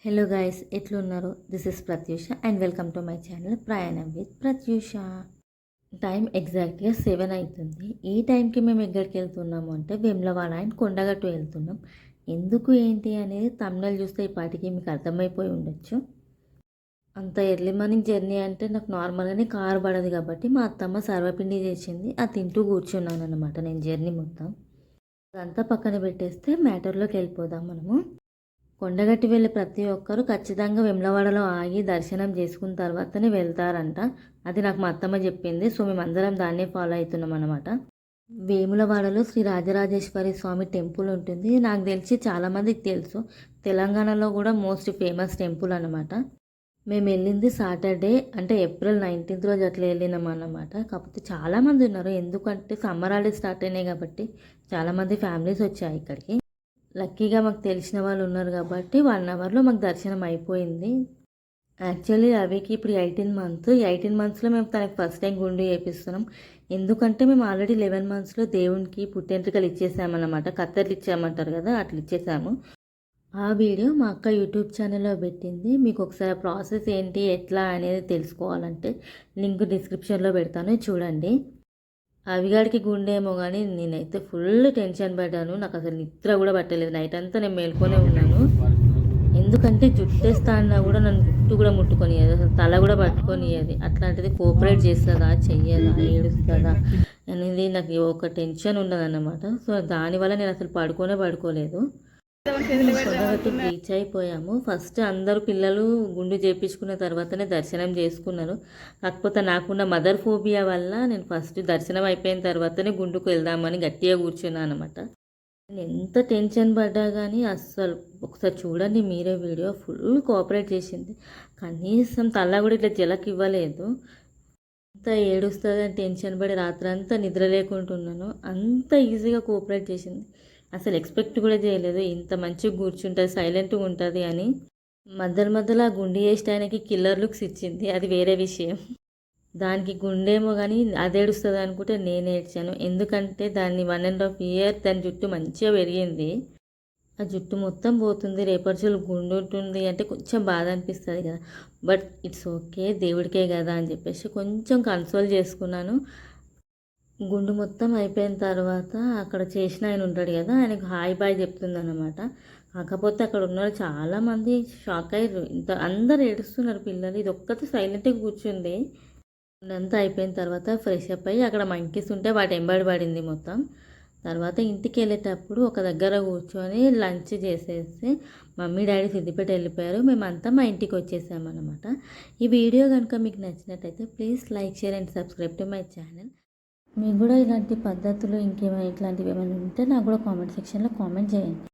Hello guys, ఎట్లున్నారు? This is Pratyusha and welcome to my channel Prayanam with Pratyusha. Time ఎగ్జాక్ట్గా 7 అవుతుంది. ఈ టైంకి మేము ఎక్కడికి వెళ్తున్నాము అంటే వేములవాడ అండ్ కొండగట్టు వెళ్తున్నాం. ఎందుకు ఏంటి అనేది తమిళ చూస్తే ఈ పాటికి మీకు అర్థమైపోయి ఉండొచ్చు. అంత ఎర్లీ మార్నింగ్ జర్నీ అంటే నాకు నార్మల్గానే కారు పడదు కాబట్టి మా అత్తమ్మ సర్వపిండి చేసింది, అది తింటూ కూర్చున్నాను అనమాట నేను జర్నీ మొత్తం. అదంతా పక్కన పెట్టేస్తే మ్యాటర్లోకి వెళ్ళిపోదాం మనము. కొండగట్టి వెళ్ళే ప్రతి ఒక్కరూ ఖచ్చితంగా వేములవాడలో ఆగి దర్శనం చేసుకున్న తర్వాతనే వెళ్తారంట. అది నాకు మా అత్తమ్మ చెప్పింది. సో మేమందరం దాన్నే ఫాలో అవుతున్నాం అనమాట. వేములవాడలో శ్రీ రాజరాజేశ్వరి స్వామి టెంపుల్ ఉంటుంది. నాకు తెలిసి చాలామందికి తెలుసు, తెలంగాణలో కూడా మోస్ట్ ఫేమస్ టెంపుల్ అనమాట. మేము వెళ్ళింది సాటర్డే, అంటే ఏప్రిల్ 19th రోజు అట్లా వెళ్ళినాం అన్నమాట. కాకపోతే చాలామంది ఉన్నారు, ఎందుకంటే సమ్మర్ హాలిడేస్ స్టార్ట్ అయినాయి కాబట్టి చాలామంది ఫ్యామిలీస్ వచ్చాయి ఇక్కడికి. లక్కీగా మాకు తెలిసిన వాళ్ళు ఉన్నారు కాబట్టి 1 అవర్లో మాకు దర్శనం అయిపోయింది. యాక్చువల్లీ రవికి ఇప్పుడు 18 మంత్స్లో మేము తనకి ఫస్ట్ టైం గుండు చేపిస్తున్నాం. ఎందుకంటే మేము ఆల్రెడీ 11 మంత్స్లో దేవునికి పుట్టెంట్రుకలు ఇచ్చేసామన్నమాట. కత్తెర్లు ఇచ్చామంటారు కదా, అట్లా ఇచ్చేసాము. ఆ వీడియో మా అక్క యూట్యూబ్ ఛానల్లో పెట్టింది. మీకు ఒకసారి ప్రాసెస్ ఏంటి ఎట్లా అనేది తెలుసుకోవాలంటే లింక్ డిస్క్రిప్షన్లో పెడతాను, చూడండి. అవిగాడికి గుండేమో కానీ నేనైతే ఫుల్ టెన్షన్ పడ్డాను. నాకు అసలు నిద్ర కూడా పట్టలేదు. నైట్ అంతా నేను మేల్కొనే ఉన్నాను. ఎందుకంటే జుట్టేస్తా అన్నా కూడా నన్ను జుట్టు కూడా ముట్టుకొనియదు, అసలు తల కూడా పట్టుకొనియదు. అట్లాంటిది కోఆపరేట్ చేస్తుందా చెయ్యదా ఏడుస్తుందా అనేది నాకు ఒక టెన్షన్ ఉన్నదన్నమాట. సో దానివల్ల నేను అసలు పడుకోలేదు. కొండగట్టుకు రీచ్ అయిపోయాము. ఫస్ట్ అందరూ పిల్లలు గుండు చేయించుకున్న తర్వాతనే దర్శనం చేసుకున్నారు. కాకపోతే నాకున్న మదర్ ఫోబియా వల్ల నేను ఫస్ట్ దర్శనం అయిపోయిన తర్వాతనే గుండుకు వెళ్దామని గట్టిగా కూర్చున్నాను అనమాట. నేను ఎంత టెన్షన్ పడ్డా కానీ అస్సలు ఒకసారి చూడండి మీరే వీడియో, ఫుల్ కోఆపరేట్ చేసింది. కనీసం తల కూడా ఇట్లా జలకి ఇవ్వలేదు. అంత ఏడుస్తుందని టెన్షన్ పడి రాత్రంతా నిద్ర లేకుంటున్నాను. అంత ఈజీగా కోఆపరేట్ చేసింది. అసలు ఎక్స్పెక్ట్ కూడా చేయలేదు ఇంత మంచిగా కూర్చుంటుంది, సైలెంట్గా ఉంటుంది అని. మధ్యలో గుండె చేసడానికి కిల్లర్ లుక్స్ ఇచ్చింది, అది వేరే విషయం. దానికి గుండేమో కానీ అది ఏడుస్తుంది అనుకుంటే నేను ఏడ్చాను. ఎందుకంటే దాన్ని 1.5 year దాని జుట్టు మంచిగా పెరిగింది. ఆ జుట్టు మొత్తం పోతుంది, రేపటి గుండు ఉంటుంది అంటే కొంచెం బాధ అనిపిస్తుంది కదా. బట్ ఇట్స్ ఓకే, దేవుడికే కదా అని చెప్పేసి కొంచెం కన్సోల్ చేసుకున్నాను. గుండు మొత్తం అయిపోయిన తర్వాత అక్కడ చేసిన ఆయన ఉంటాడు కదా, ఆయనకు హాయ్ బాయ్ చెప్తుంది అనమాట. కాకపోతే అక్కడ ఉన్న చాలామంది షాక్ అయ్యారు. అందరు ఏడుస్తున్నారు పిల్లలు, ఇది ఒక్కటి సైలెంట్గా కూర్చుంది. అంతా అయిపోయిన తర్వాత ఫ్రెష్ అప్ అయ్యి అక్కడ మంకీస్ ఉంటే వాటి ఎంబడి పడింది మొత్తం. తర్వాత ఇంటికి వెళ్ళేటప్పుడు ఒక దగ్గర కూర్చొని లంచ్ చేసేసి మమ్మీ డాడీ సిద్దిపేట వెళ్ళిపోయారు. మేమంతా మా ఇంటికి వచ్చేసామన్నమాట. ఈ వీడియో కనుక మీకు నచ్చినట్టయితే please like, share and subscribe to my channel. మీకు కూడా ఇలాంటి పద్ధతులు ఇంకేమైనా ఇట్లాంటివి ఏమైనా ఉంటే నాకు కూడా కామెంట్ సెక్షన్లో కామెంట్ చేయండి.